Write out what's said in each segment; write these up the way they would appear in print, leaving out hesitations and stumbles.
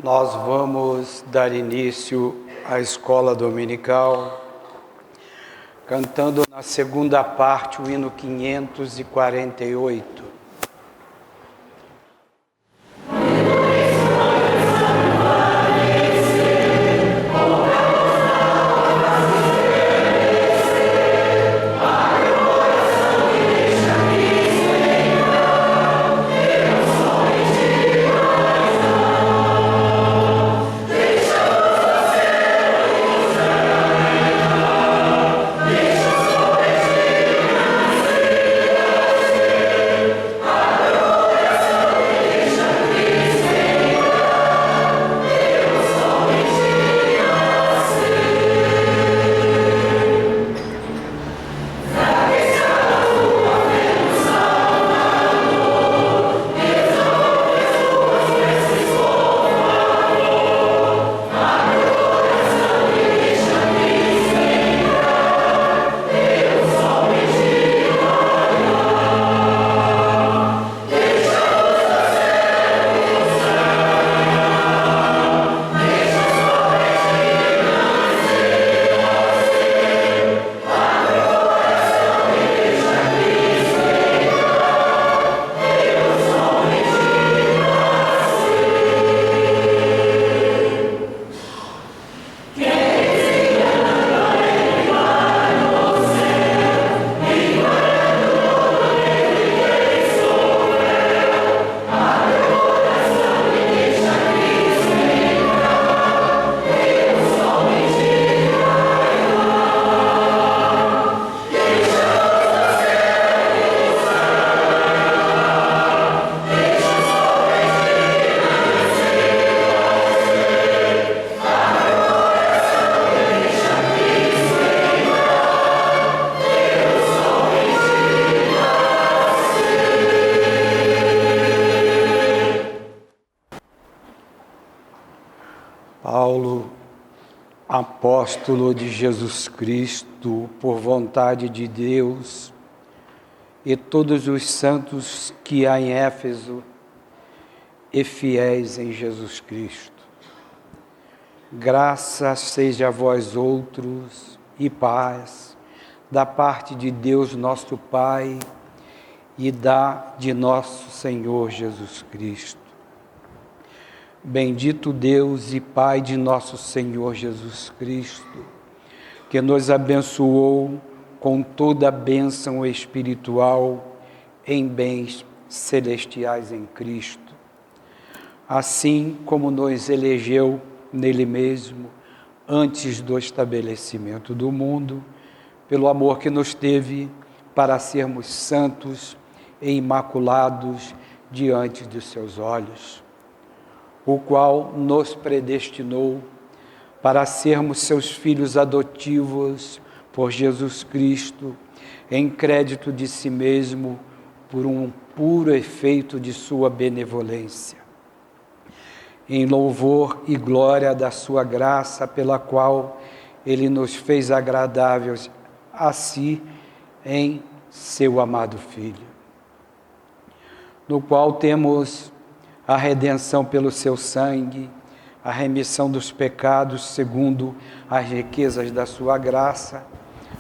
Nós vamos dar início à escola dominical, cantando na segunda parte o hino 548. Paulo, apóstolo de Jesus Cristo, por vontade de Deus, e todos os santos que há em Éfeso e fiéis em Jesus Cristo. Graça seja a vós outros e paz da parte de Deus nosso Pai e de nosso Senhor Jesus Cristo. Bendito Deus e Pai de nosso Senhor Jesus Cristo, que nos abençoou com toda a bênção espiritual em bens celestiais em Cristo, assim como nos elegeu nele mesmo antes do estabelecimento do mundo, pelo amor que nos teve para sermos santos e imaculados diante dos seus olhos, o qual nos predestinou para sermos seus filhos adotivos por Jesus Cristo, em crédito de si mesmo, por um puro efeito de sua benevolência, em louvor e glória da sua graça, pela qual ele nos fez agradáveis a si em seu amado Filho, no qual temos a redenção pelo seu sangue, a remissão dos pecados segundo as riquezas da sua graça,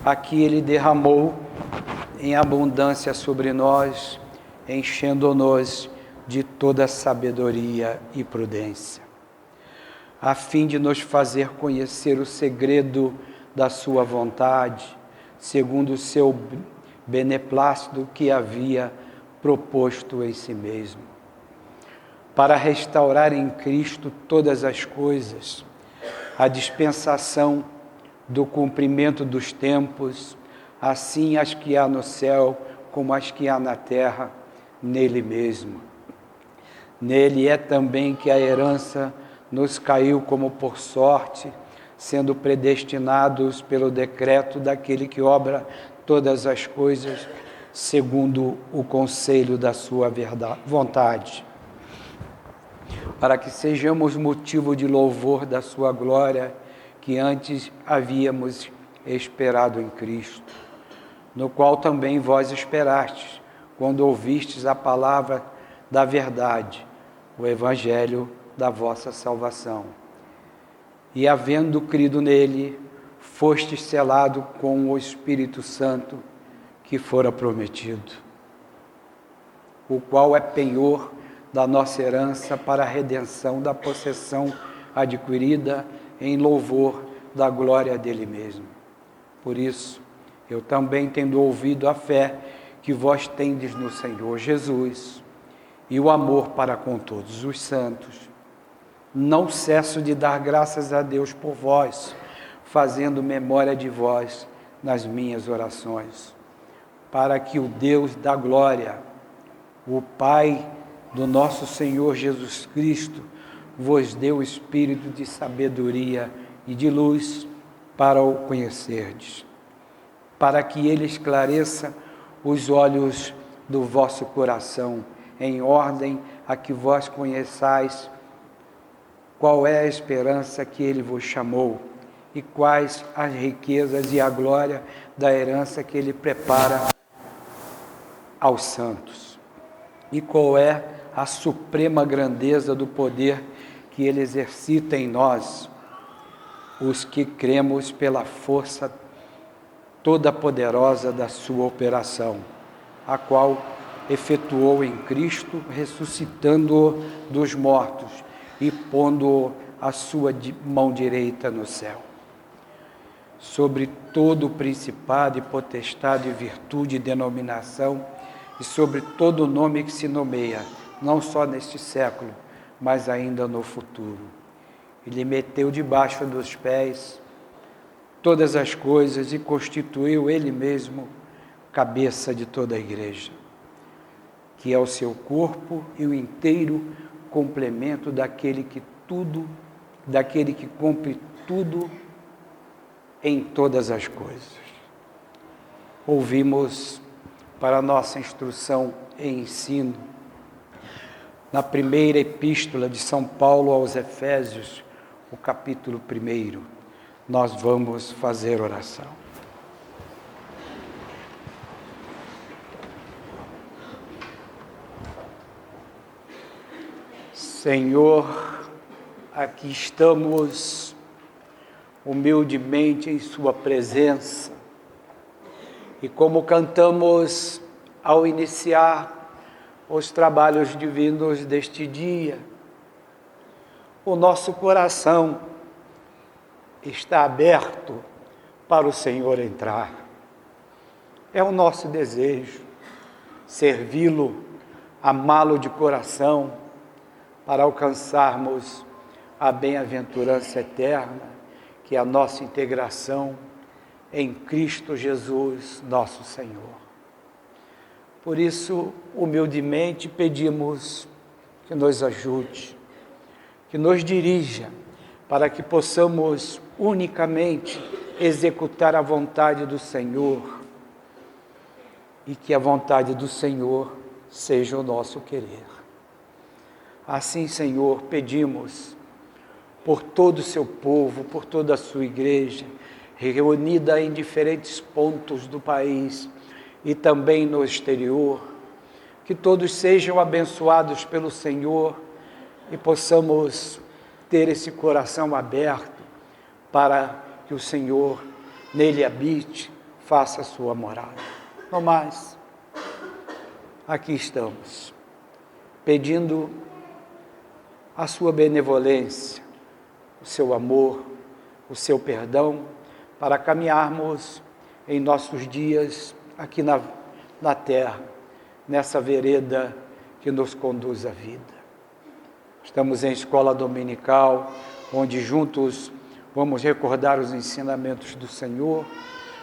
a que ele derramou em abundância sobre nós, enchendo-nos de toda sabedoria e prudência, a fim de nos fazer conhecer o segredo da sua vontade, segundo o seu beneplácito que havia proposto em si mesmo, para restaurar em Cristo todas as coisas, a dispensação do cumprimento dos tempos, assim as que há no céu como as que há na terra, nele mesmo. Nele é também que a herança nos caiu como por sorte, sendo predestinados pelo decreto daquele que obra todas as coisas, segundo o conselho da sua vontade, para que sejamos motivo de louvor da sua glória, que antes havíamos esperado em Cristo, no qual também vós esperastes, quando ouvistes a palavra da verdade, o Evangelho da vossa salvação. E havendo crido nele, fostes selado com o Espírito Santo que fora prometido, o qual é penhor da nossa herança para a redenção da possessão adquirida em louvor da glória dele mesmo. Por isso, eu também, tendo ouvido a fé que vós tendes no Senhor Jesus e o amor para com todos os santos, não cesso de dar graças a Deus por vós, fazendo memória de vós nas minhas orações, para que o Deus da glória, o Pai do nosso Senhor Jesus Cristo, vos dê o espírito de sabedoria e de luz para o conhecerdes, para que ele esclareça os olhos do vosso coração, em ordem a que vós conheçais qual é a esperança que ele vos chamou, e quais as riquezas e a glória da herança que ele prepara aos santos, e qual é a suprema grandeza do poder que ele exercita em nós, os que cremos pela força toda poderosa da sua operação, a qual efetuou em Cristo, ressuscitando-o dos mortos e pondo-o à sua mão direita no céu, sobre todo o principado e potestade, virtude e denominação, e sobre todo o nome que se nomeia, não só neste século, mas ainda no futuro. Ele meteu debaixo dos pés todas as coisas e constituiu ele mesmo cabeça de toda a igreja, que é o seu corpo e o inteiro complemento daquele que cumpre tudo em todas as coisas. Ouvimos para nossa instrução e ensino, na primeira epístola de São Paulo aos Efésios, o capítulo 1, nós vamos fazer oração. Senhor, aqui estamos humildemente em sua presença, e como cantamos ao iniciar os trabalhos divinos deste dia, o nosso coração está aberto para o Senhor entrar. É o nosso desejo servi-lo, amá-lo de coração, para alcançarmos a bem-aventurança eterna, que é a nossa integração em Cristo Jesus, nosso Senhor. Por isso, humildemente pedimos que nos ajude, que nos dirija, para que possamos unicamente executar a vontade do Senhor, e que a vontade do Senhor seja o nosso querer. Assim, Senhor, pedimos por todo o seu povo, por toda a sua igreja, reunida em diferentes pontos do país e também no exterior, que todos sejam abençoados pelo Senhor e possamos ter esse coração aberto para que o Senhor nele habite, faça a sua morada. No mais, aqui estamos, pedindo a sua benevolência, o seu amor, o seu perdão, para caminharmos em nossos dias aqui na terra, nessa vereda que nos conduz à vida. Estamos em escola dominical, onde juntos vamos recordar os ensinamentos do Senhor,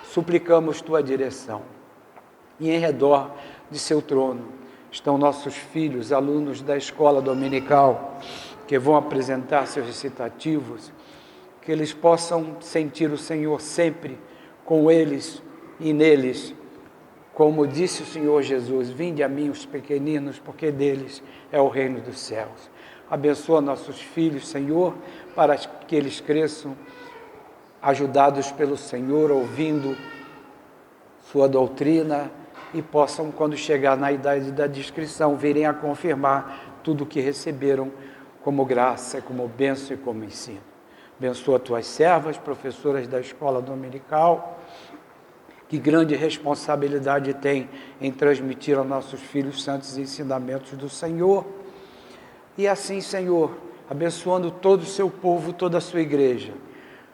suplicamos tua direção. E em redor de seu trono estão nossos filhos, alunos da escola dominical, que vão apresentar seus recitativos, que eles possam sentir o Senhor sempre com eles e neles, como disse o Senhor Jesus: vinde a mim os pequeninos, porque deles é o reino dos céus. Abençoa nossos filhos, Senhor, para que eles cresçam ajudados pelo Senhor, ouvindo sua doutrina, e possam, quando chegar na idade da discrição, virem a confirmar tudo o que receberam como graça, como bênção e como ensino. Abençoa tuas servas, professoras da escola dominical, que grande responsabilidade tem em transmitir aos nossos filhos santos ensinamentos do Senhor. E assim, Senhor, abençoando todo o seu povo, toda a sua igreja,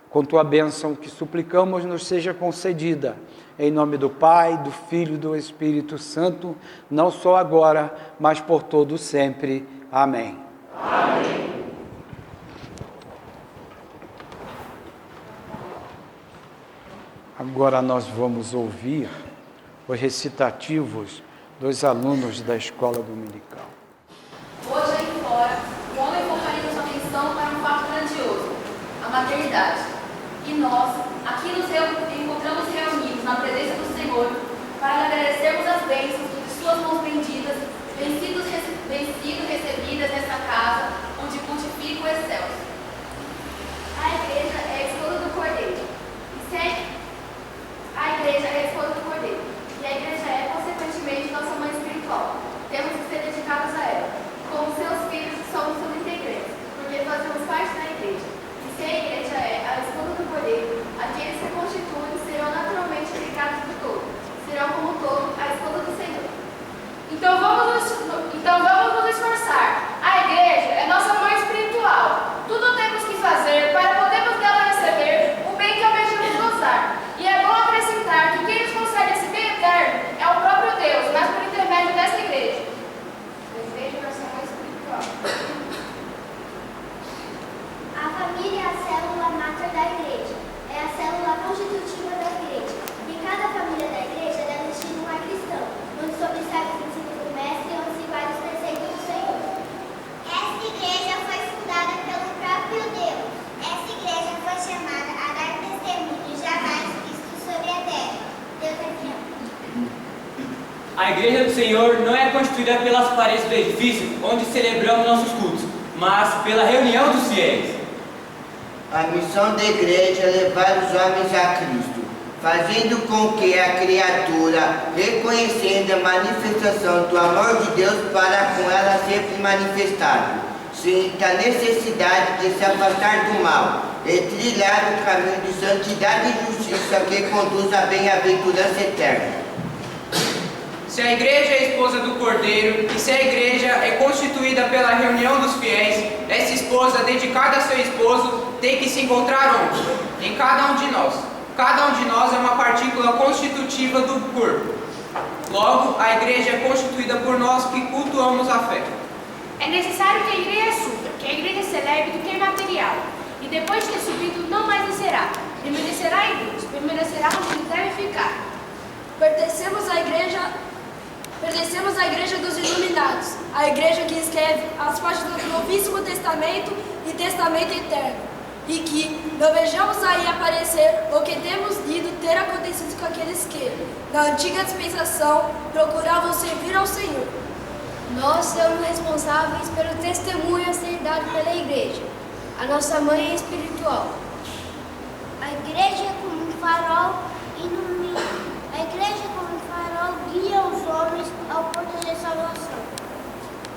com tua bênção que suplicamos nos seja concedida, em nome do Pai, do Filho e do Espírito Santo, não só agora, mas por todo sempre. Amém. Amém. Agora nós vamos ouvir os recitativos dos alunos da escola dominical. Hoje aí fora, o homem focaliza sua atenção para um fato grandioso, a maternidade. E nós, aqui nos encontramos reunidos na presença do Senhor para agradecermos as bênçãos de suas mãos benditas, vencidos recebidas nesta casa, onde pontifica o excelso. A igreja é a esposa do Cordeiro. A igreja é a esposa do Cordeiro. E a igreja é, consequentemente, nossa mãe espiritual. Temos que ser dedicados a ela. Como seus filhos, somos suas integrantes, porque fazemos parte da igreja. E se a igreja é a esposa do Cordeiro, aqueles que constituem serão naturalmente ligados do todo. Serão como todo a esposa do Senhor. Então vamos nos esforçar. A igreja é nossa mãe espiritual. Tudo temos que fazer para podermos dela receber o bem que almejamos gozar. E é bom acrescentar que quem nos concede esse bem eterno é o próprio Deus, mas por intermédio dessa igreja. A igreja é nossa mãe espiritual. A família é a célula máter da igreja. É a célula constitutiva da igreja. Em cada família da igreja deve existir um lar cristão, onde se observa os ensinos do mestre e onde se guarda os preceitos do Senhor. Essa igreja foi fundada pelo próprio Deus. Essa igreja foi chamada a dar testemunho de jamais Cristo sobre a terra. Deus é fiel. A igreja do Senhor não é constituída pelas paredes do edifício onde celebramos nossos cultos, mas pela reunião dos fiéis. A missão da igreja é levar os homens a Cristo, fazendo com que a criatura, reconhecendo a manifestação do amor de Deus para com ela sempre manifestado, sinta a necessidade de se afastar do mal e trilhar o caminho de santidade e justiça que conduz à bem-aventurança eterna. Se a igreja é a esposa do Cordeiro e se a igreja é constituída pela reunião dos fiéis, essa esposa, dedicada a seu esposo, tem que se encontrar onde? Em cada um de nós. Cada um de nós é uma partícula constitutiva do corpo. Logo, a igreja é constituída por nós que cultuamos a fé. É necessário que a igreja suba, que a igreja se eleve do que é material. E depois de ter subido, não mais descerá. Permanecerá em Deus, permanecerá onde deve ficar. Pertencemos à igreja dos iluminados, a igreja que escreve as partes do Novíssimo Testamento e Testamento Eterno, e que não vejamos aí aparecer o que temos lido ter acontecido com aqueles que, na antiga dispensação, procuravam servir ao Senhor. Nós somos responsáveis pelo testemunho a ser dado pela igreja, a nossa mãe espiritual. A igreja é como um farol ilumina. A igreja é como um farol guia os homens ao porto de salvação.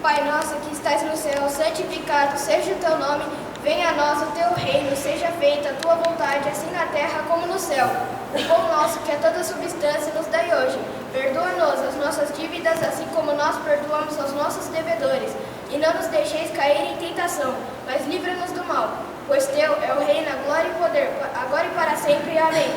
Pai nosso que estás no céu, santificado seja o teu nome, venha a nós o teu reino, seja feita a tua vontade, assim na terra como no céu. O pão nosso, que é toda substância, nos dai hoje. Perdoa-nos as nossas dívidas, assim como nós perdoamos aos nossos devedores. E não nos deixeis cair em tentação, mas livra-nos do mal. Pois teu é o reino, a glória e o poder, agora e para sempre. Amém.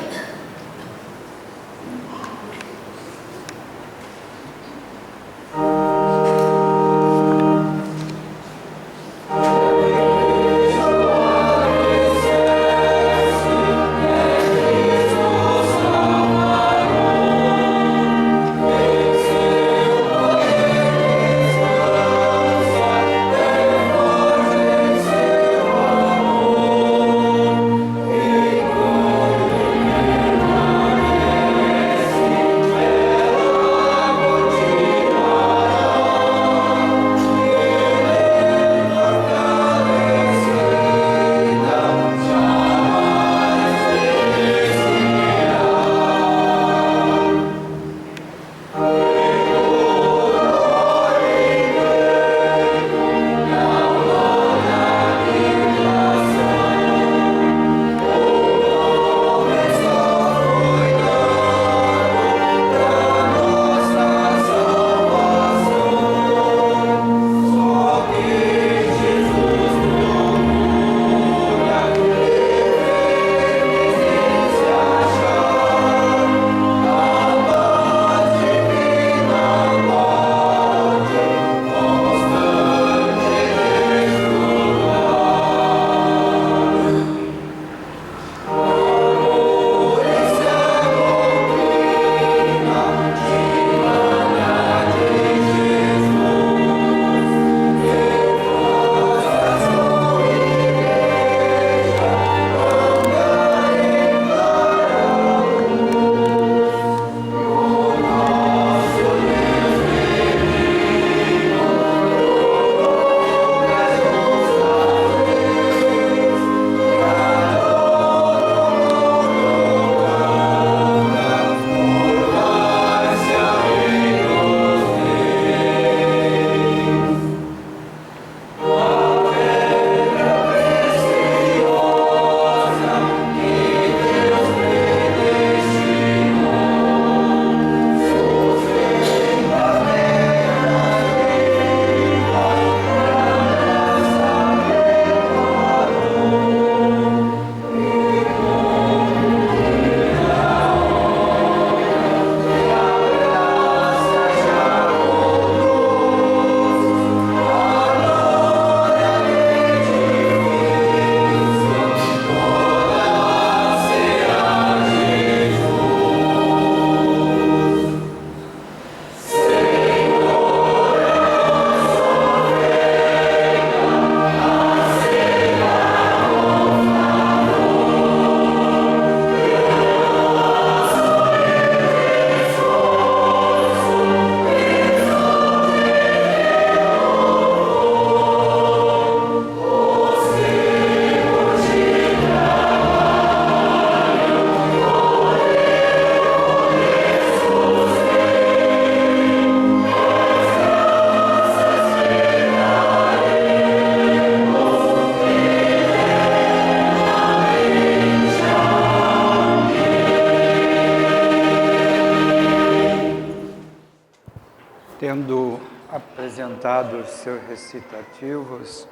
Tendo apresentado os seus recitativos,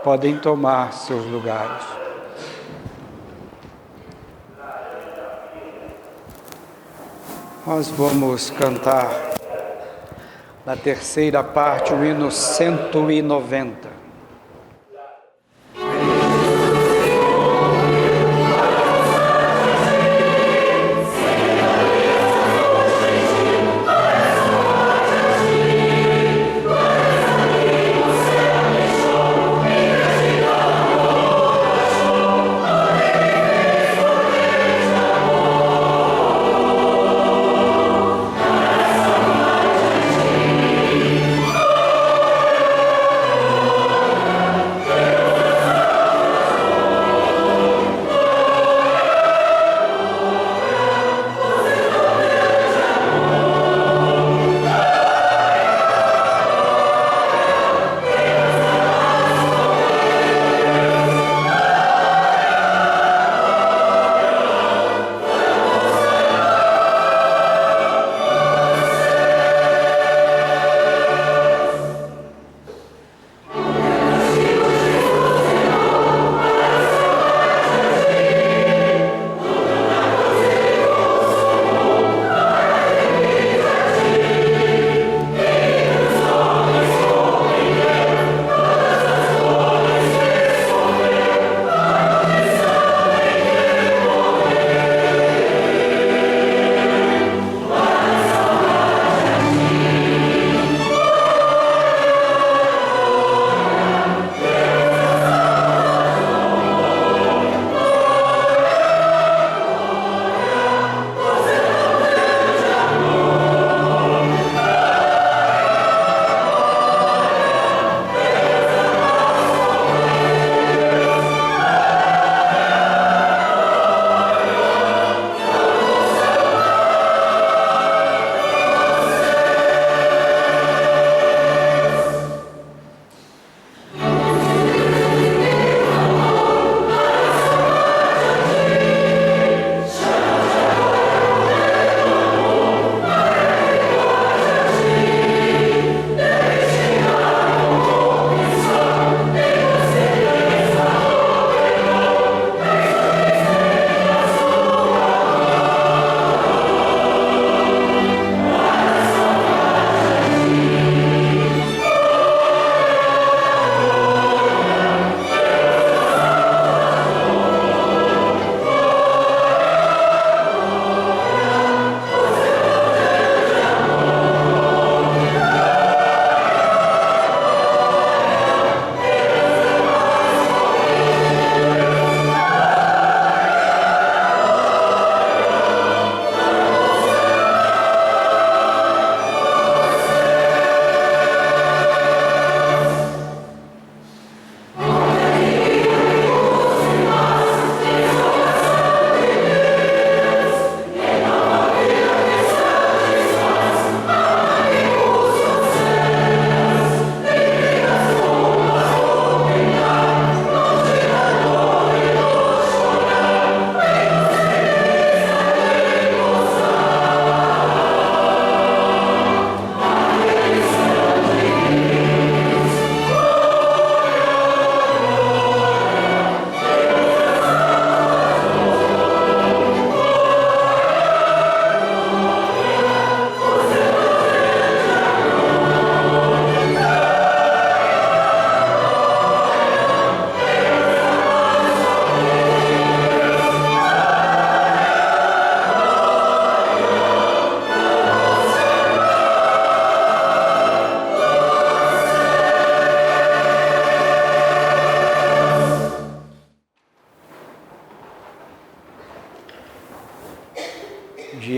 podem tomar seus lugares. Nós vamos cantar na terceira parte o hino 190.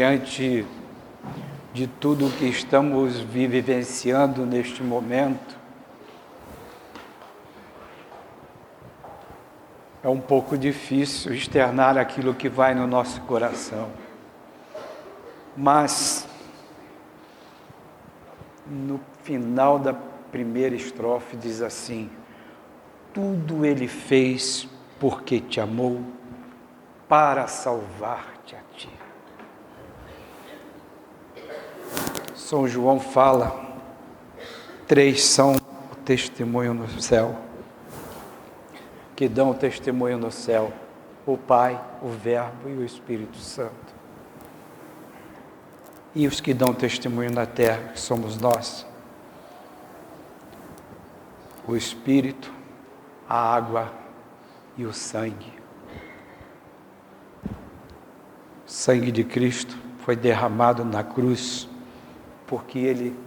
diante de tudo que estamos vivenciando neste momento, é um pouco difícil externar aquilo que vai no nosso coração. Mas, no final da primeira estrofe diz assim: tudo ele fez porque te amou, para salvar-te a ti. São João fala, 3 são o testemunho no céu, que dão o testemunho no céu, o Pai, o Verbo e o Espírito Santo. E os que dão testemunho na terra, que somos nós, o Espírito, a água e o sangue. O sangue de Cristo foi derramado na cruz, porque Ele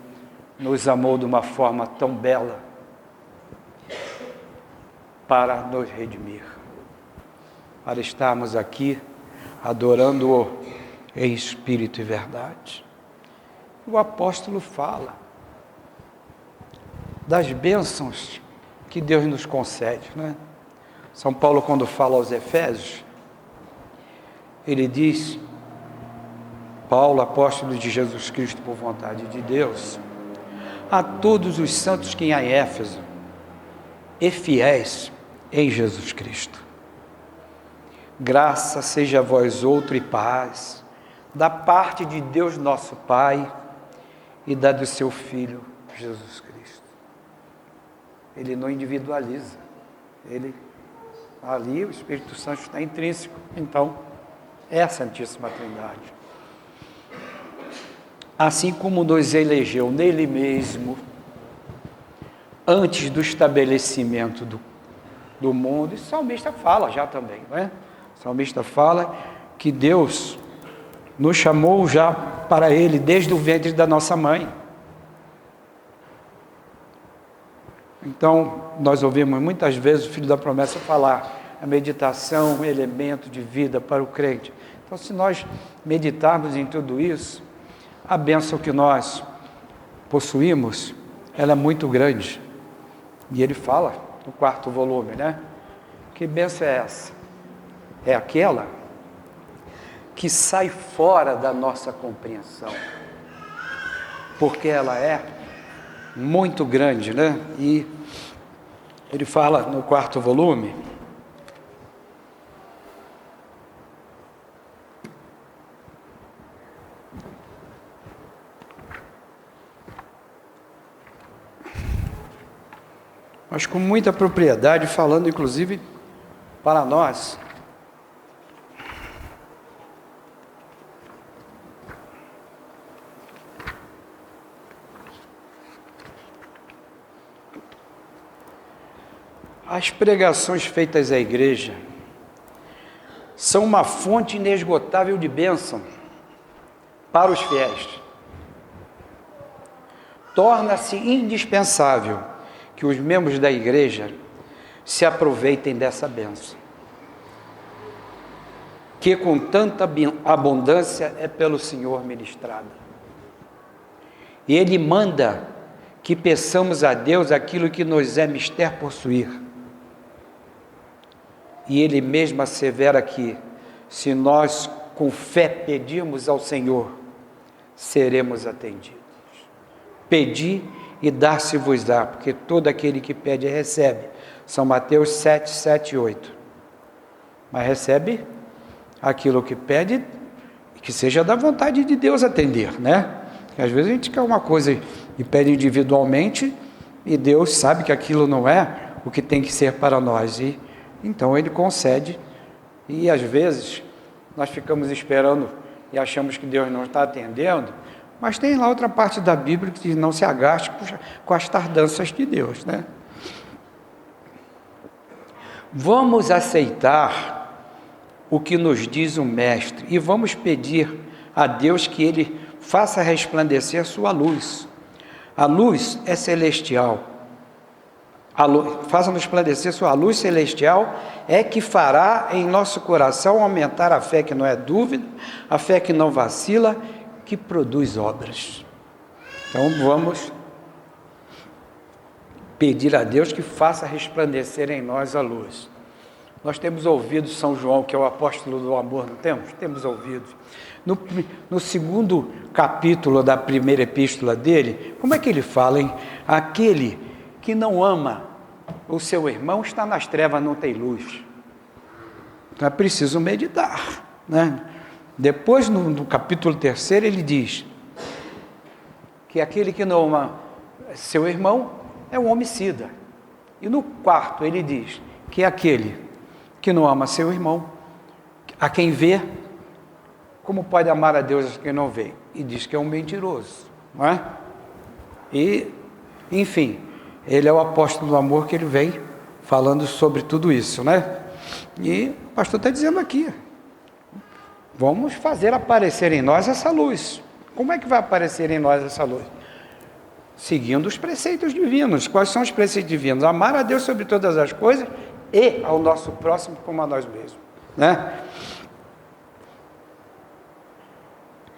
nos amou de uma forma tão bela para nos redimir, para estarmos aqui adorando-o em espírito e verdade. O apóstolo fala das bênçãos que Deus nos concede, né? São Paulo, quando fala aos Efésios, ele diz: Paulo, apóstolo de Jesus Cristo por vontade de Deus, a todos os santos que em Éfeso e fiéis em Jesus Cristo, graça seja a vós outro e paz, da parte de Deus nosso Pai e da do seu Filho Jesus Cristo. Ele não individualiza, ele ali o Espírito Santo está intrínseco, então é a Santíssima Trindade. Assim como nos elegeu nele mesmo, antes do estabelecimento do mundo, e o salmista fala já também, não é? O salmista fala que Deus nos chamou já para Ele desde o ventre da nossa mãe. Então, nós ouvimos muitas vezes o Filho da Promessa falar, a meditação é um elemento de vida para o crente. Então, se nós meditarmos em tudo isso, a bênção que nós possuímos, ela é muito grande. E ele fala no 4º volume, né? Que bênção é essa? É aquela que sai fora da nossa compreensão, porque ela é muito grande, né? E ele fala no 4º volume, mas com muita propriedade, falando inclusive para nós. As pregações feitas à igreja são uma fonte inesgotável de bênção para os fiéis. Torna-se indispensável que os membros da igreja se aproveitem dessa bênção, que com tanta abundância é pelo Senhor ministrada. E Ele manda que peçamos a Deus aquilo que nos é mister possuir. E Ele mesmo assevera que, se nós com fé pedirmos ao Senhor, seremos atendidos. Pedi e dar-se-vos-á, porque todo aquele que pede recebe. São Mateus 7, 7 e 8. Mas recebe aquilo que pede, que seja da vontade de Deus atender, né? Porque às vezes a gente quer uma coisa e pede individualmente, e Deus sabe que aquilo não é o que tem que ser para nós, e então Ele concede, e às vezes nós ficamos esperando e achamos que Deus não está atendendo, mas tem lá outra parte da Bíblia que diz: não se agaste com as tardanças de Deus, né? Vamos aceitar o que nos diz o Mestre e vamos pedir a Deus que Ele faça resplandecer a sua luz. A luz é celestial. Faça-nos resplandecer sua luz celestial, é que fará em nosso coração aumentar a fé que não é dúvida, a fé que não vacila, que produz obras. Então vamos pedir a Deus que faça resplandecer em nós a luz. Nós temos ouvido São João, que é o apóstolo do amor, não temos? Temos ouvido. No 2º capítulo da primeira epístola dele, como é que ele fala, hein? Aquele que não ama o seu irmão está nas trevas, não tem luz. Então é preciso meditar, né? Depois, no capítulo 3, ele diz: que aquele que não ama seu irmão é um homicida. E no quarto ele diz que aquele que não ama seu irmão, a quem vê, como pode amar a Deus a quem não vê? E diz que é um mentiroso, não é? E, enfim, ele é o apóstolo do amor, que ele vem falando sobre tudo isso, né? E o pastor está dizendo aqui, vamos fazer aparecer em nós essa luz. Como é que vai aparecer em nós essa luz? Seguindo os preceitos divinos. Quais são os preceitos divinos? Amar a Deus sobre todas as coisas e ao nosso próximo como a nós mesmos, né?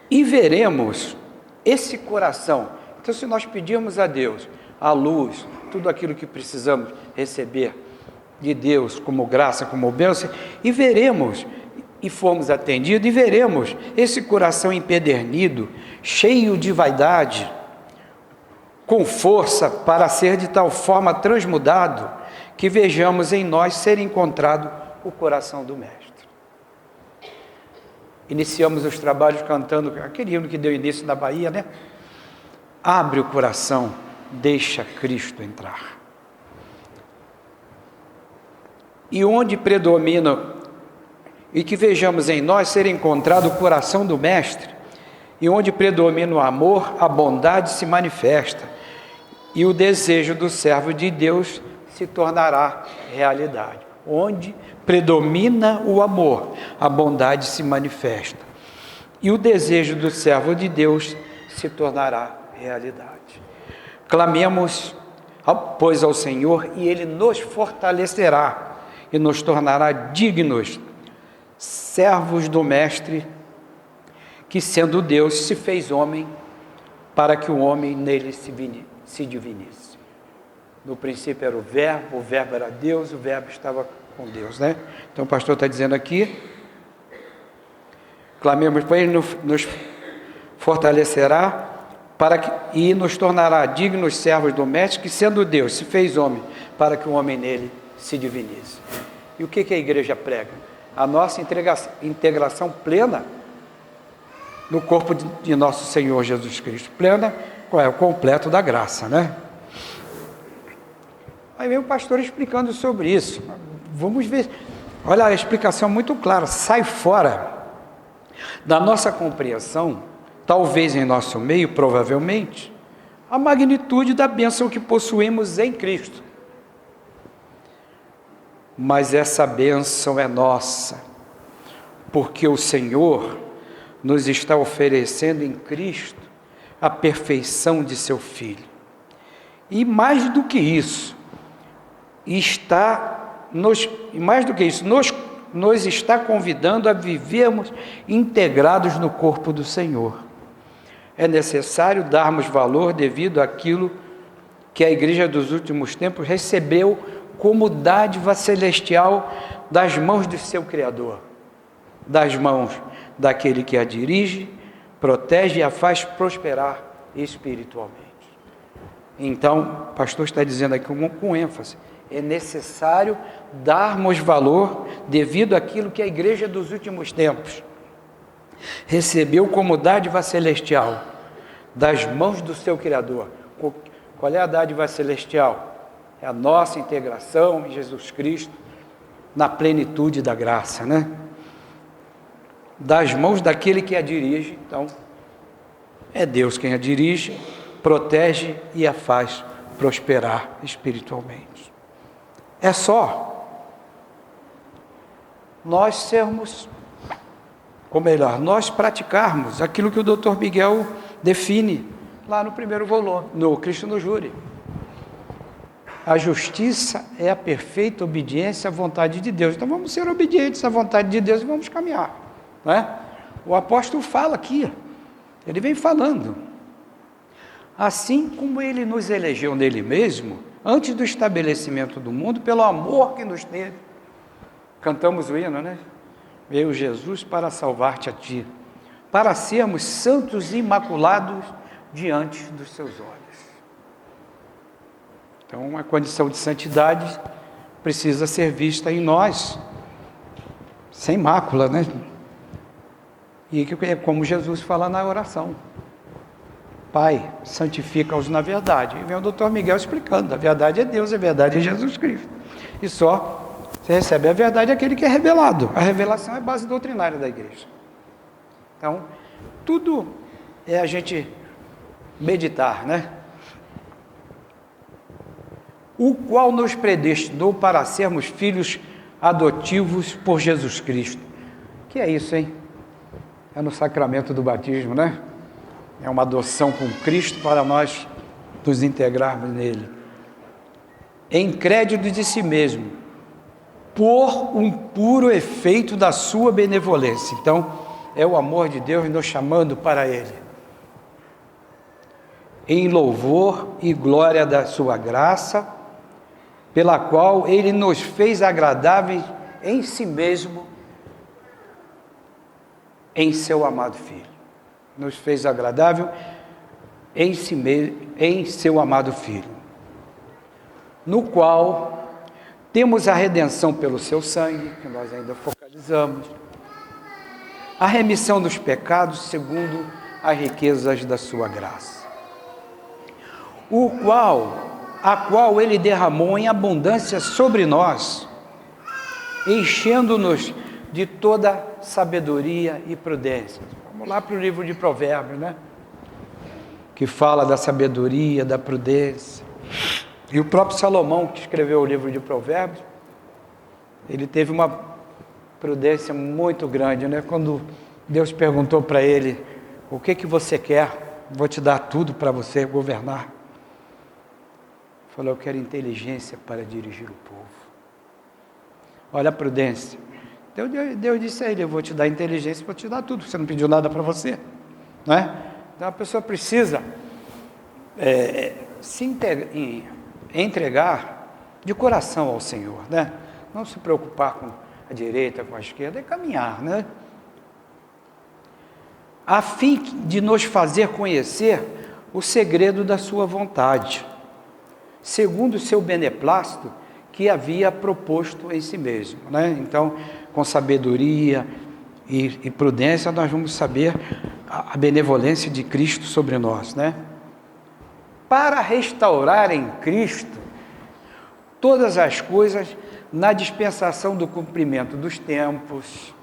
E veremos esse coração. Então, se nós pedirmos a Deus a luz, tudo aquilo que precisamos receber de Deus como graça, como bênção, e veremos, e fomos atendidos, e veremos esse coração empedernido, cheio de vaidade, com força para ser de tal forma transmudado, que vejamos em nós ser encontrado o coração do Mestre. Iniciamos os trabalhos cantando aquele hino que deu início na Bahia, né? Abre o coração, deixa Cristo entrar. E onde predomina, e que vejamos em nós ser encontrado o coração do Mestre, e onde predomina o amor, a bondade se manifesta, e o desejo do servo de Deus se tornará realidade. Onde predomina o amor, a bondade se manifesta, e o desejo do servo de Deus se tornará realidade. Clamemos, pois, ao Senhor, e Ele nos fortalecerá, e nos tornará dignos, servos do Mestre, que sendo Deus se fez homem, para que o homem nele se divinisse. No princípio era o verbo era Deus, o verbo estava com Deus, né? Então o pastor está dizendo aqui, clamemos para Ele, nos fortalecerá, e nos tornará dignos servos do Mestre, que sendo Deus se fez homem, para que o homem nele se divinisse. E o que a igreja prega? A nossa integração plena no corpo de nosso Senhor Jesus Cristo. Plena, qual é? O completo da graça, né? Aí vem o pastor explicando sobre isso. Vamos ver. Olha, a explicação muito clara. Sai fora da nossa compreensão, talvez em nosso meio, provavelmente, a magnitude da bênção que possuímos em Cristo. Mas essa bênção é nossa, porque o Senhor nos está oferecendo em Cristo a perfeição de seu Filho. E mais do que isso, nos está convidando a vivermos integrados no corpo do Senhor. É necessário darmos valor devido àquilo que a igreja dos últimos tempos recebeu como dádiva celestial das mãos do seu Criador, das mãos daquele que a dirige, protege e a faz prosperar espiritualmente. Então, o pastor está dizendo aqui com ênfase, é necessário darmos valor devido àquilo que a igreja dos últimos tempos recebeu como dádiva celestial das mãos do seu Criador. Qual é a dádiva celestial? É a nossa integração em Jesus Cristo, na plenitude da graça, né? Das mãos daquele que a dirige. Então, é Deus quem a dirige, protege e a faz prosperar espiritualmente. É só nós sermos, ou melhor, nós praticarmos aquilo que o Dr. Miguel define lá no primeiro volume, no Cristo no Júri. A justiça é a perfeita obediência à vontade de Deus. Então vamos ser obedientes à vontade de Deus e vamos caminhar, não é? O apóstolo fala aqui, ele vem falando, assim como ele nos elegeu nele mesmo, antes do estabelecimento do mundo, pelo amor que nos teve. Cantamos o hino, né? Veio Jesus para salvar-te a ti, para sermos santos e imaculados diante dos seus olhos. Então, a condição de santidade precisa ser vista em nós, sem mácula, né? E é como Jesus fala na oração. Pai, santifica-os na verdade. E vem o doutor Miguel explicando, a verdade é Deus, a verdade é Jesus Cristo. E só você recebe a verdade aquele que é revelado. A revelação é a base doutrinária da igreja. Então, tudo é a gente meditar, né? O qual nos predestinou para sermos filhos adotivos por Jesus Cristo. Que é isso, hein? É no sacramento do batismo, né? É uma adoção com Cristo para nós nos integrarmos nele. Em crédito de si mesmo, por um puro efeito da sua benevolência. Então, é o amor de Deus nos chamando para ele. Em louvor e glória da sua graça, pela qual ele nos fez agradáveis em si mesmo, em seu amado Filho. Nos fez agradável em si mesmo, em seu amado Filho, no qual temos a redenção pelo seu sangue, que nós ainda focalizamos, a remissão dos pecados segundo as riquezas da sua graça, a qual ele derramou em abundância sobre nós, enchendo-nos de toda sabedoria e prudência. Vamos lá para o livro de Provérbios, né? Que fala da sabedoria, da prudência. E o próprio Salomão, que escreveu o livro de Provérbios, ele teve uma prudência muito grande, né? Quando Deus perguntou para ele, o que você quer? Vou te dar tudo para você governar. Ele falou, eu quero inteligência para dirigir o povo. Olha a prudência. Deus disse a ele, eu vou te dar inteligência, vou te dar tudo, você não pediu nada para você, não é? Então a pessoa precisa entregar de coração ao Senhor, né? Não se preocupar com a direita, com a esquerda, é caminhar, né? A fim de nos fazer conhecer o segredo da sua vontade, segundo o seu beneplácito, que havia proposto em si mesmo, né? Então, com sabedoria e prudência, nós vamos saber a benevolência de Cristo sobre nós, né? Para restaurar em Cristo todas as coisas na dispensação do cumprimento dos tempos,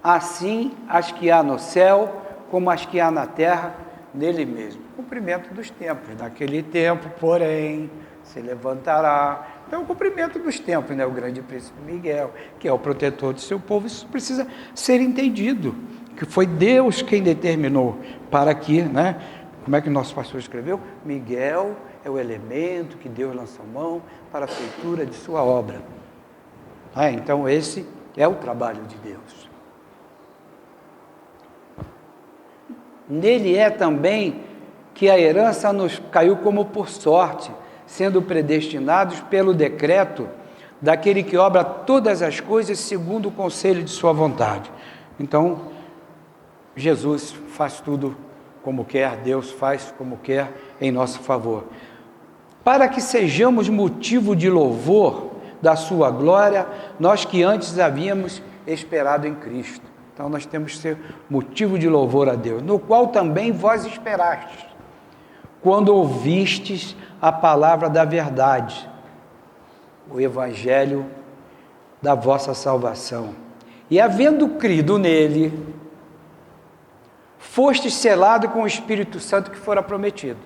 assim as que há no céu, como as que há na terra, nele mesmo. Cumprimento dos tempos. Naquele tempo, porém, se levantará. Então, o cumprimento dos tempos, né? O grande príncipe Miguel, que é o protetor do seu povo, isso precisa ser entendido, que foi Deus quem determinou para que, né? Como é que o nosso pastor escreveu? Miguel é o elemento que Deus lançou mão para a feitura de sua obra. Então, esse é o trabalho de Deus. Nele é também que a herança nos caiu como por sorte, sendo predestinados pelo decreto daquele que obra todas as coisas segundo o conselho de sua vontade. Então, Jesus faz tudo como quer, Deus faz como quer em nosso favor. Para que sejamos motivo de louvor da sua glória, nós que antes havíamos esperado em Cristo. Então, nós temos que ser motivo de louvor a Deus, no qual também vós esperastes, quando ouvistes a palavra da verdade, o evangelho da vossa salvação. E havendo crido nele, fostes selado com o Espírito Santo que fora prometido.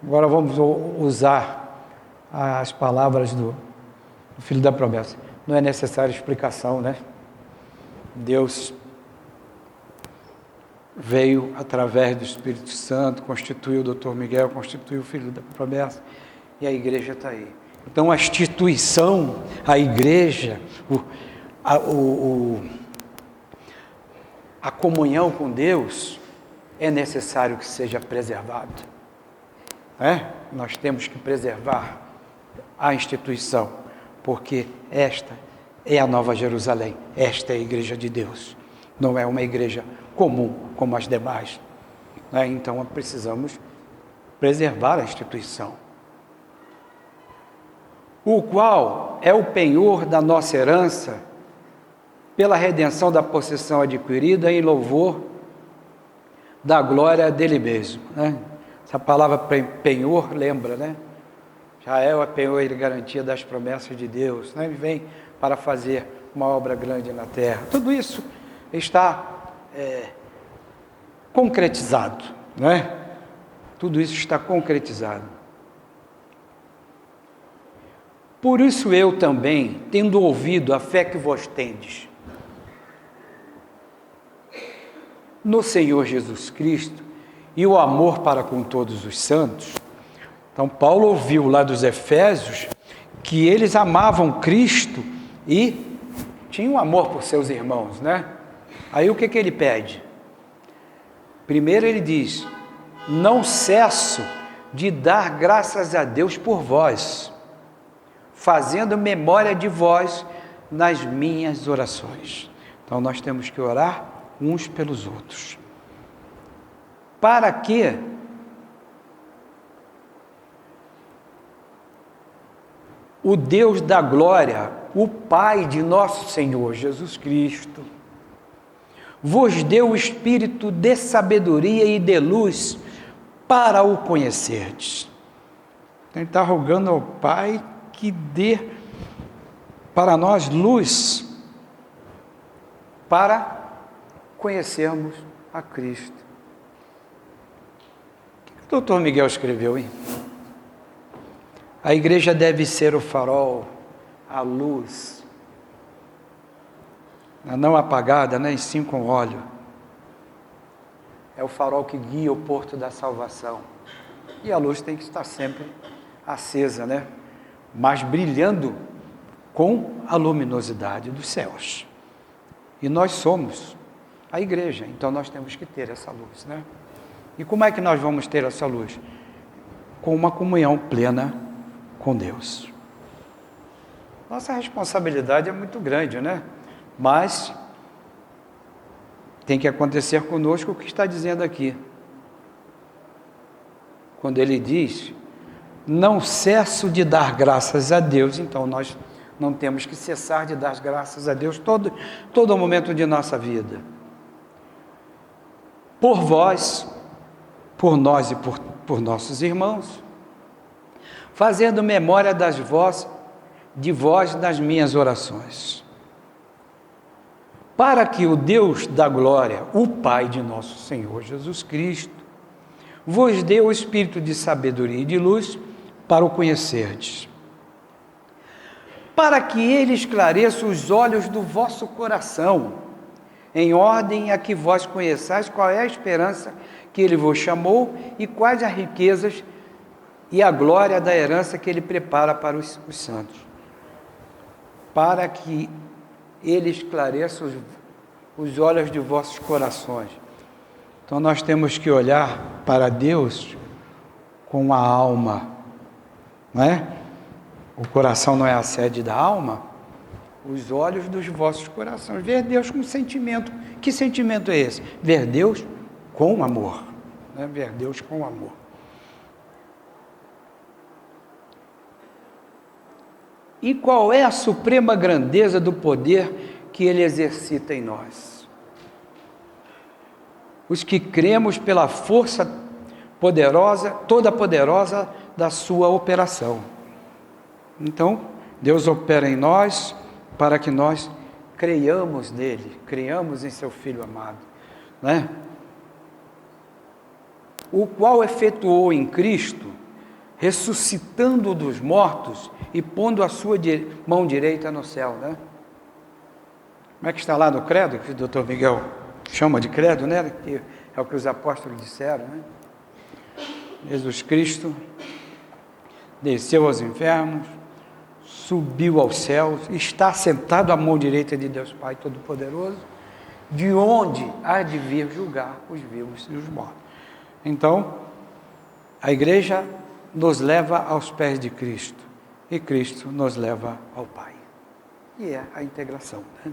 Agora vamos usar as palavras do filho da promessa. Não é necessária explicação, né? Deus veio através do Espírito Santo, constituiu o doutor Miguel, constituiu o filho da promessa, e a igreja está aí. Então a instituição, a igreja, a comunhão com Deus é necessário que seja preservado. Nós temos que preservar a instituição, porque esta é a Nova Jerusalém, esta é a igreja de Deus, não é uma igreja comum como as demais. Então precisamos preservar a instituição, o qual é o penhor da nossa herança pela redenção da possessão adquirida em louvor da glória dele mesmo, né? Essa palavra penhor, lembra, né? Já é o penhor e garantia das promessas de Deus, né? Ele vem para fazer uma obra grande na terra. Tudo isso está concretizado, né? Tudo isso está concretizado. Por isso eu também, tendo ouvido a fé que vós tendes no Senhor Jesus Cristo e o amor para com todos os santos. Então Paulo ouviu lá dos Efésios que eles amavam Cristo e tinham amor por seus irmãos, né? Aí o que ele pede? Primeiro ele diz: não cesso de dar graças a Deus por vós, fazendo memória de vós nas minhas orações. Então nós temos que orar uns pelos outros. Para que o Deus da glória, o Pai de nosso Senhor Jesus Cristo, vos deu o espírito de sabedoria e de luz para o conhecerdes. Ele está rogando ao Pai que dê para nós luz para conhecermos a Cristo. O que o doutor Miguel escreveu, hein? A igreja deve ser o farol, a luz, não apagada, nem sim com óleo. É o farol que guia o porto da salvação. E a luz tem que estar sempre acesa, né? Mas brilhando com a luminosidade dos céus. E nós somos a igreja, então nós temos que ter essa luz, né? E como é que nós vamos ter essa luz? Com uma comunhão plena com Deus. Nossa responsabilidade é muito grande, né? Mas tem que acontecer conosco o que está dizendo aqui. Quando ele diz: não cesso de dar graças a Deus, então nós não temos que cessar de dar graças a Deus todo momento de nossa vida. Por vós, por nós e por nossos irmãos, fazendo memória de vós nas minhas orações, para que o Deus da glória, o Pai de nosso Senhor Jesus Cristo, vos dê o espírito de sabedoria e de luz para o conhecerdes, para que ele esclareça os olhos do vosso coração, em ordem a que vós conheçais qual é a esperança que ele vos chamou e quais as riquezas e a glória da herança que ele prepara para os santos, para que ele esclareça os olhos de vossos corações. Então nós temos que olhar para Deus com a alma, não é? O coração não é a sede da alma? Os olhos dos vossos corações. Ver Deus com sentimento. Que sentimento é esse? Ver Deus com amor. Né? Ver Deus com amor. E qual é a suprema grandeza do poder que Ele exercita em nós? Os que cremos pela força poderosa, toda poderosa da sua operação. Então, Deus opera em nós para que nós creiamos nele, creiamos em seu Filho amado, né? O qual efetuou em Cristo, ressuscitando dos mortos e pondo a sua mão direita no céu, né? Como é que está lá no credo, que o doutor Miguel chama de credo, né? Que é o que os apóstolos disseram, né? Jesus Cristo desceu aos infernos, subiu aos céus, está sentado à mão direita de Deus Pai Todo-Poderoso, de onde há de vir julgar os vivos e os mortos. Então, a igreja nos leva aos pés de Cristo, e Cristo nos leva ao Pai. E é a integração, né?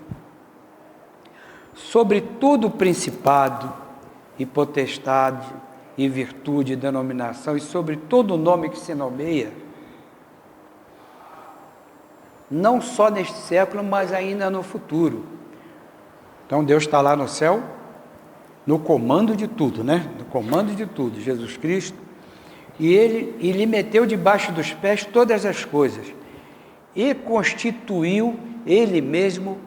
Sobre todo principado e potestade e virtude e denominação, e sobre todo nome que se nomeia, não só neste século, mas ainda no futuro, Então Deus está lá no céu, no comando de tudo, né? No comando de tudo, Jesus Cristo. E Ele meteu debaixo dos pés todas as coisas. E constituiu Ele mesmo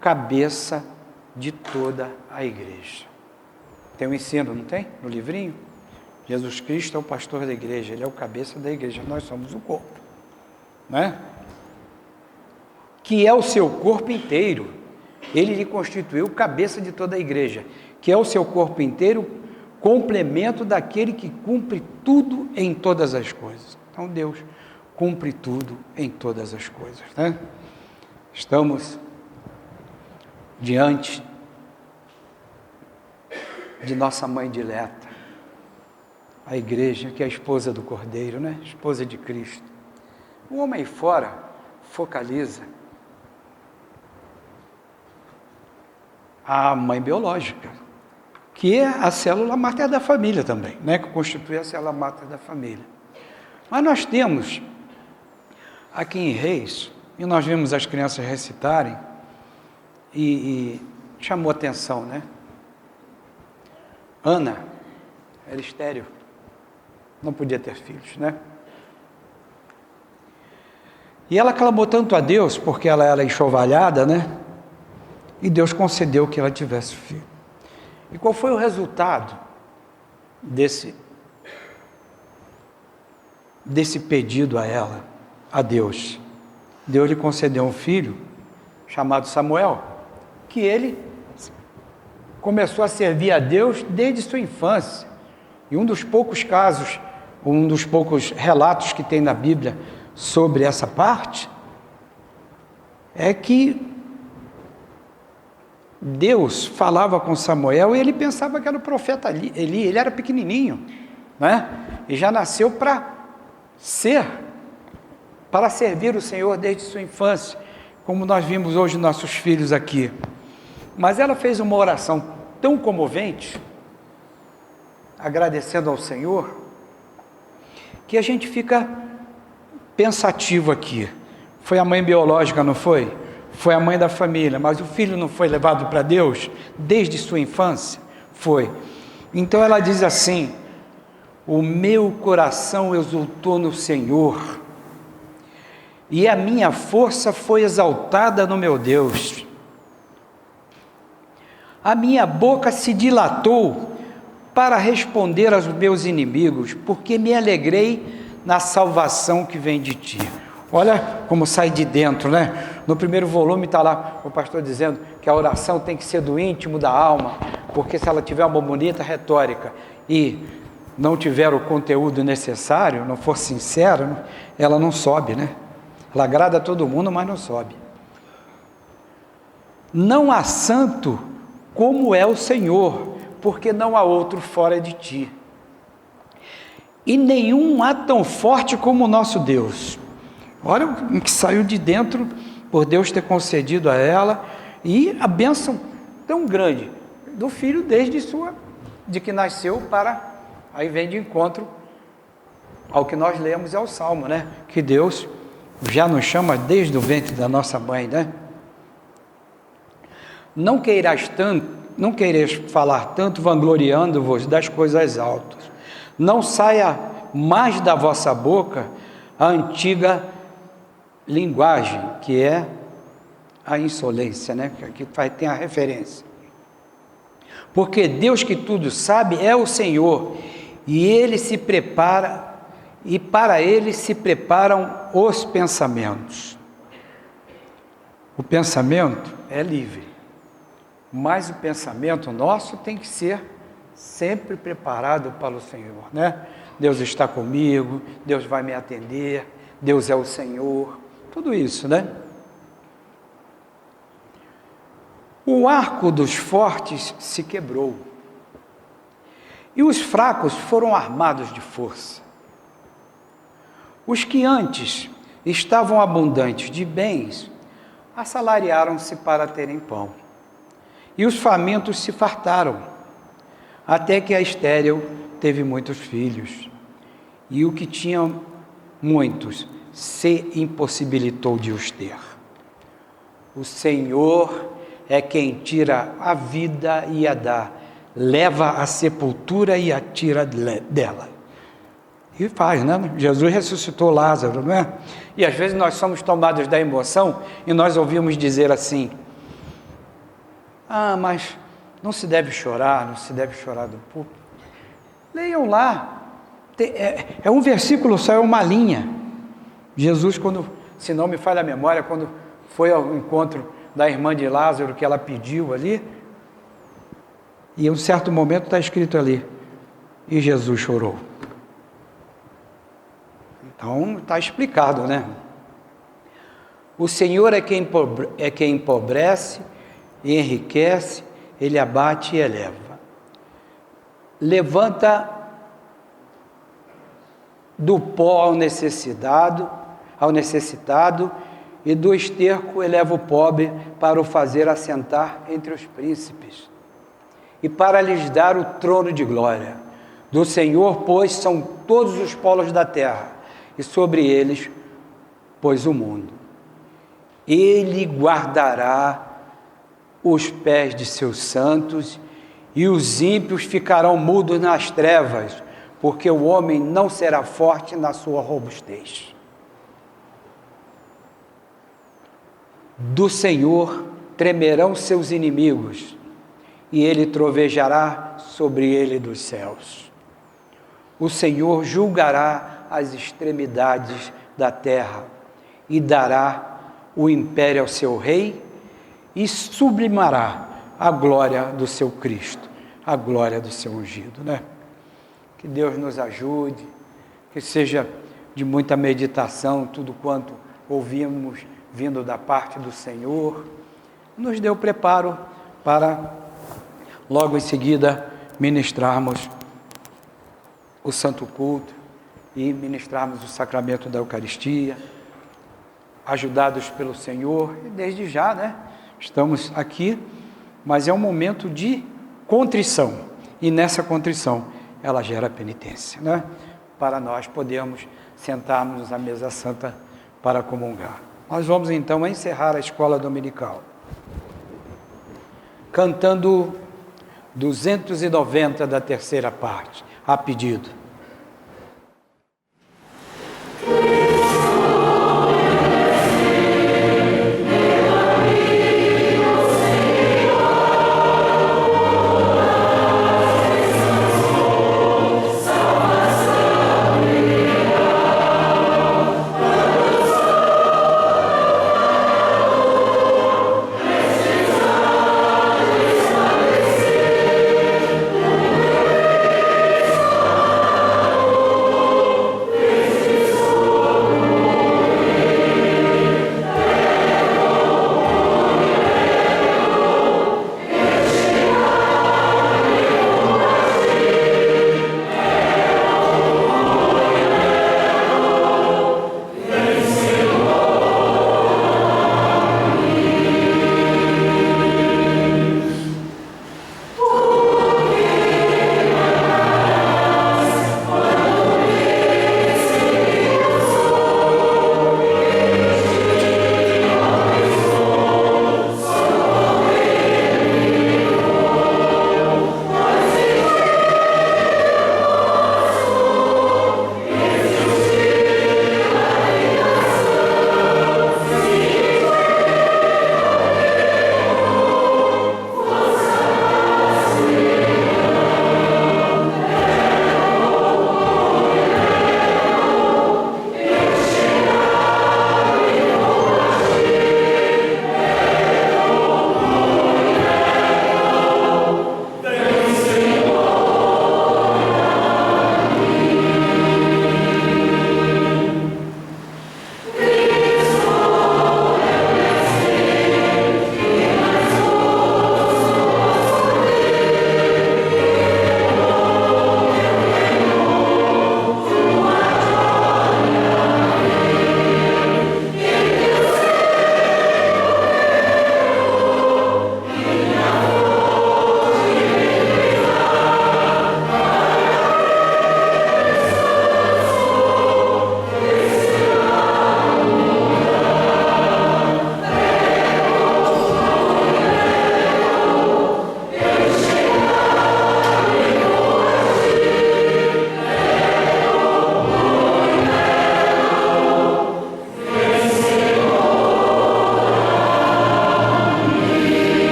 cabeça de toda a igreja. Tem um ensino, não tem? No livrinho? Jesus Cristo é o pastor da igreja, Ele é o cabeça da igreja, nós somos o corpo, né? Que é o seu corpo inteiro. Ele lhe constituiu cabeça de toda a igreja, que é o seu corpo inteiro, complemento daquele que cumpre tudo em todas as coisas. Então Deus cumpre tudo em todas as coisas, né? Estamos diante de nossa mãe dileta, a igreja, que é a esposa do Cordeiro, né? Esposa de Cristo. O homem aí fora focaliza a mãe biológica, que é a célula máter da família também, né? Que constitui a célula máter da família. Mas nós temos aqui em Reis, e nós vimos as crianças recitarem, e chamou atenção, né? Ana era estéril, não podia ter filhos, né? E ela clamou tanto a Deus, porque ela era enxovalhada, né? E Deus concedeu que ela tivesse filho. E qual foi o resultado desse pedido a ela, a Deus? Deus lhe concedeu um filho chamado Samuel, que ele começou a servir a Deus desde sua infância. E um dos poucos casos, um dos poucos relatos que tem na Bíblia sobre essa parte, é que Deus falava com Samuel e ele pensava que era o profeta Eli, ele era pequenininho, né? E já nasceu para servir o Senhor desde sua infância, como nós vimos hoje nossos filhos aqui. Mas ela fez uma oração tão comovente, agradecendo ao Senhor, que a gente fica pensativo aqui. Foi a mãe biológica, não foi? Foi a mãe da família, mas o filho não foi levado para Deus desde sua infância? Foi. Então ela diz assim: o meu coração exultou no Senhor, e a minha força foi exaltada no meu Deus. A minha boca se dilatou para responder aos meus inimigos, porque me alegrei na salvação que vem de ti. Olha como sai de dentro, né? No primeiro volume está lá o pastor dizendo que a oração tem que ser do íntimo da alma, porque se ela tiver uma bonita retórica e não tiver o conteúdo necessário, não for sincera, ela não sobe, né? Ela agrada a todo mundo, mas não sobe. Não há santo como é o Senhor, porque não há outro fora de ti. E nenhum há tão forte como o nosso Deus. Olha o que saiu de dentro, por Deus ter concedido a ela, e a bênção tão grande do filho de que nasceu para, aí vem de encontro ao que nós lemos, é o Salmo, né? Que Deus já nos chama desde o ventre da nossa mãe, né? Não queireis falar tanto, vangloriando-vos das coisas altas. Não saia mais da vossa boca a antiga linguagem, que é a insolência, né? Que aqui tem a referência. Porque Deus que tudo sabe é o Senhor, e Ele se prepara, e para Ele se preparam os pensamentos. O pensamento é livre, mas o pensamento nosso tem que ser sempre preparado para o Senhor, né? Deus está comigo, Deus vai me atender, Deus é o Senhor, tudo isso, né? O arco dos fortes se quebrou, e os fracos foram armados de força. Os que antes estavam abundantes de bens, assalariaram-se para terem pão, e os famintos se fartaram, até que a estéril teve muitos filhos, e o que tinha muitos se impossibilitou de os ter. O Senhor é quem tira a vida e a dá, leva à sepultura e a tira dela. E faz, né? Jesus ressuscitou Lázaro, não é? E às vezes nós somos tomados da emoção e nós ouvimos dizer assim: ah, mas não se deve chorar do público. Leiam lá, é um versículo só, é uma linha. Jesus, quando, se não me falha a memória, quando foi ao encontro da irmã de Lázaro, que ela pediu ali, e em um certo momento está escrito ali, e Jesus chorou. Então está explicado, né? O Senhor é quem empobrece e enriquece, Ele abate e eleva. Levanta do pó ao necessitado, e do esterco eleva o pobre para o fazer assentar entre os príncipes, e para lhes dar o trono de glória. Do Senhor, pois, são todos os polos da terra, e sobre eles pôs o mundo. Ele guardará os pés de seus santos, e os ímpios ficarão mudos nas trevas, porque o homem não será forte na sua robustez. Do Senhor tremerão seus inimigos, e ele trovejará sobre ele dos céus. O Senhor julgará as extremidades da terra, e dará o império ao seu rei, e sublimará a glória do seu Cristo, a glória do seu ungido, né? Que Deus nos ajude, que seja de muita meditação tudo quanto ouvimos vindo da parte do Senhor, nos dê o preparo para logo em seguida ministrarmos o santo culto e ministrarmos o sacramento da Eucaristia, ajudados pelo Senhor, e desde já, né? Estamos aqui, mas é um momento de contrição, e nessa contrição ela gera penitência, né? Para nós podermos sentarmos à mesa santa para comungar. Nós vamos então encerrar a escola dominical cantando 290 da terceira parte, a pedido. Senhor,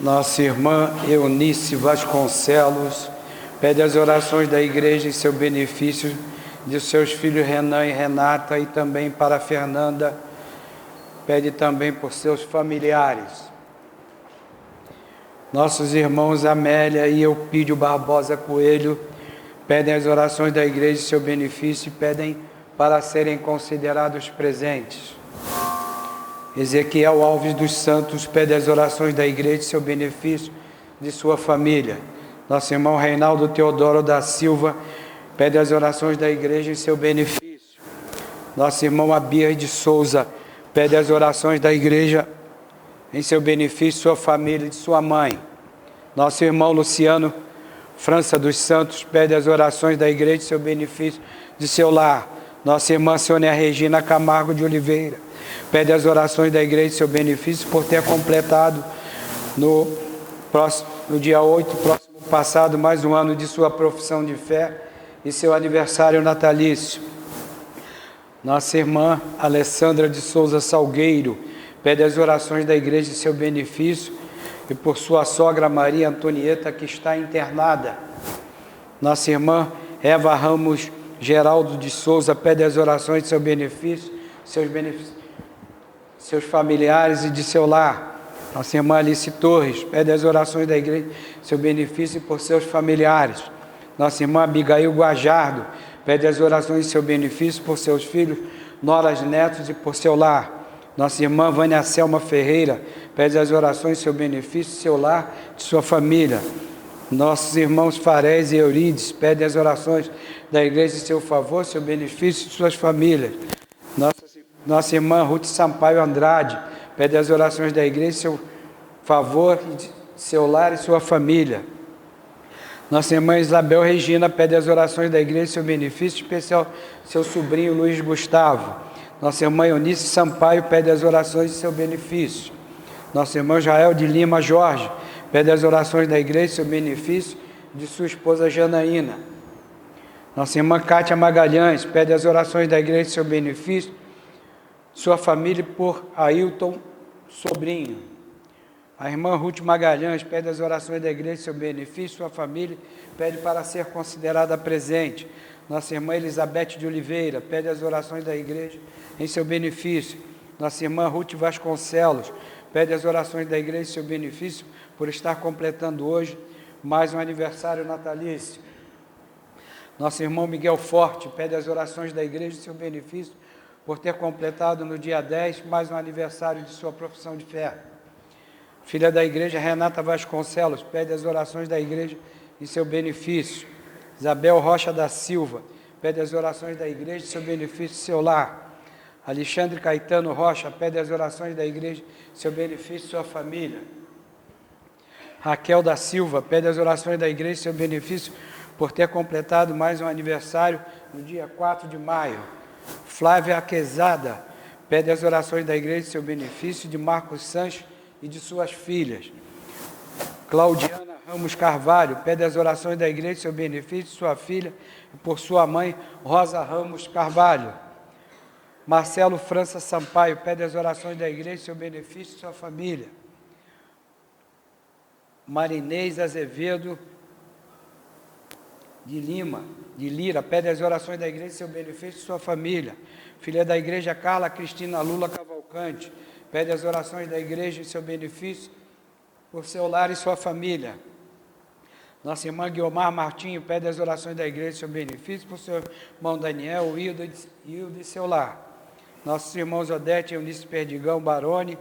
Nossa irmã Eunice Vasconcelos pede as orações da igreja em seu benefício, de seus filhos Renan e Renata, e também para Fernanda, pede também por seus familiares. Nossos irmãos Amélia e Eupídio Barbosa Coelho pedem as orações da igreja em seu benefício e pedem para serem considerados presentes. Ezequiel Alves dos Santos pede as orações da igreja em seu benefício, de sua família. Nosso irmão Reinaldo Teodoro da Silva pede as orações da igreja em seu benefício. Nosso irmão Abir de Souza pede as orações da igreja em seu benefício, sua família e de sua mãe. Nosso irmão Luciano França dos Santos pede as orações da igreja em seu benefício, de seu lar. Nossa irmã Sônia Regina Camargo de Oliveira pede as orações da igreja em seu benefício por ter completado no dia 8, próximo passado, mais um ano de sua profissão de fé e seu aniversário natalício. Nossa irmã Alessandra de Souza Salgueiro pede as orações da igreja em seu benefício e por sua sogra Maria Antonieta, que está internada. Nossa irmã Eva Ramos Geraldo de Souza pede as orações de seu benefício, seus familiares e de seu lar. Nossa irmã Alice Torres pede as orações da igreja em seu benefício e por seus familiares. Nossa irmã Abigail Guajardo pede as orações de seu benefício por seus filhos, noras, netos e por seu lar. Nossa irmã Vânia Selma Ferreira pede as orações de seu benefício, seu lar, de sua família. Nossos irmãos Farés e Eurides pedem as orações da igreja em seu favor, seu benefício e de suas famílias. Nossa irmã Ruth Sampaio Andrade pede as orações da igreja em seu favor, de seu lar e sua família. Nossa irmã Isabel Regina pede as orações da igreja em seu benefício, especial seu sobrinho Luiz Gustavo. Nossa irmã Eunice Sampaio pede as orações de seu benefício. Nosso irmão Jael de Lima Jorge pede as orações da igreja em seu benefício, de sua esposa Janaína. Nossa irmã Cátia Magalhães pede as orações da igreja em seu benefício, sua família por Ailton Sobrinho. A irmã Ruth Magalhães pede as orações da igreja em seu benefício, sua família pede para ser considerada presente. Nossa irmã Elizabeth de Oliveira pede as orações da igreja em seu benefício. Nossa irmã Ruth Vasconcelos pede as orações da igreja em seu benefício por estar completando hoje mais um aniversário natalício. Nosso irmão Miguel Forte pede as orações da igreja em seu benefício por ter completado no dia 10 mais um aniversário de sua profissão de fé. Filha da igreja Renata Vasconcelos pede as orações da igreja em seu benefício. Isabel Rocha da Silva pede as orações da igreja em seu benefício e seu lar. Alexandre Caetano Rocha pede as orações da igreja em seu benefício e sua família. Raquel da Silva pede as orações da igreja em seu benefício por ter completado mais um aniversário no dia 4 de maio. Flávia Aquezada pede as orações da igreja em seu benefício, de Marcos Sanches e de suas filhas. Claudiana Ramos Carvalho pede as orações da igreja em seu benefício, de sua filha e por sua mãe, Rosa Ramos Carvalho. Marcelo França Sampaio pede as orações da igreja em seu benefício, de sua família. Marinês Azevedo de Lira pede as orações da igreja em seu benefício, de sua família. Filha da igreja Carla Cristina Lula Cavalcante pede as orações da igreja em seu benefício, por seu lar e sua família. Nossa irmã Guiomar Martinho pede as orações da igreja em seu benefício, por seu irmão Daniel, Hilda e seu lar. Nossos irmãos Odete e Eunice Perdigão Baroni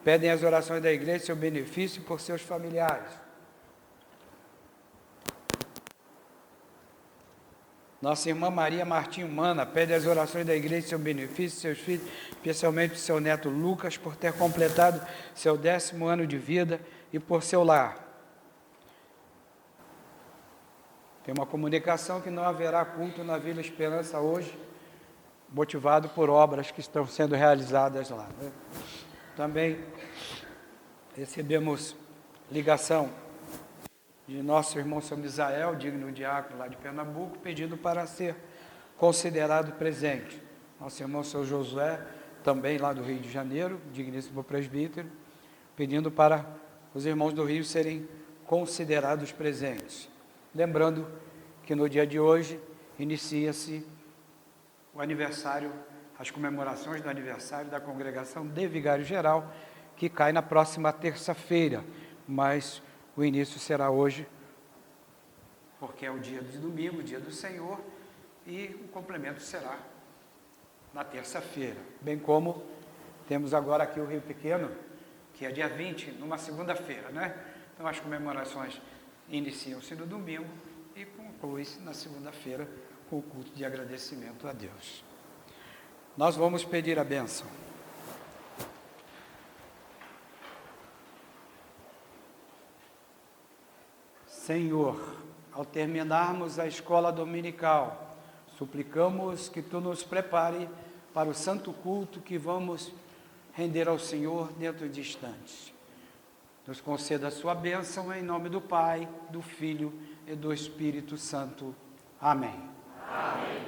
pedem as orações da igreja em seu benefício e por seus familiares. Nossa irmã Maria Martinho Mana pede as orações da igreja em seu benefício, seus filhos, especialmente seu neto Lucas, por ter completado seu 10º ano de vida e por seu lar. Tem uma comunicação que não haverá culto na Vila Esperança hoje, motivado por obras que estão sendo realizadas lá. Também recebemos ligação de nosso irmão São Misael, digno diácono lá de Pernambuco, pedindo para ser considerado presente. Nosso irmão São Josué, também lá do Rio de Janeiro, digníssimo presbítero, pedindo para os irmãos do Rio serem considerados presentes. Lembrando que no dia de hoje inicia-se o aniversário, as comemorações do aniversário da Congregação de Vigário Geral, que cai na próxima terça-feira, mas o início será hoje, porque é o dia de domingo, o dia do Senhor, e o complemento será na terça-feira, bem como temos agora aqui o Rio Pequeno, que é dia 20, numa segunda-feira, né? Então as comemorações iniciam-se no domingo e concluem-se na segunda-feira com o culto de agradecimento a Deus. Nós vamos pedir a bênção. Senhor, ao terminarmos a escola dominical, suplicamos que Tu nos prepare para o santo culto que vamos render ao Senhor dentro de instantes. Nos conceda a sua bênção em nome do Pai, do Filho e do Espírito Santo. Amém. Amém.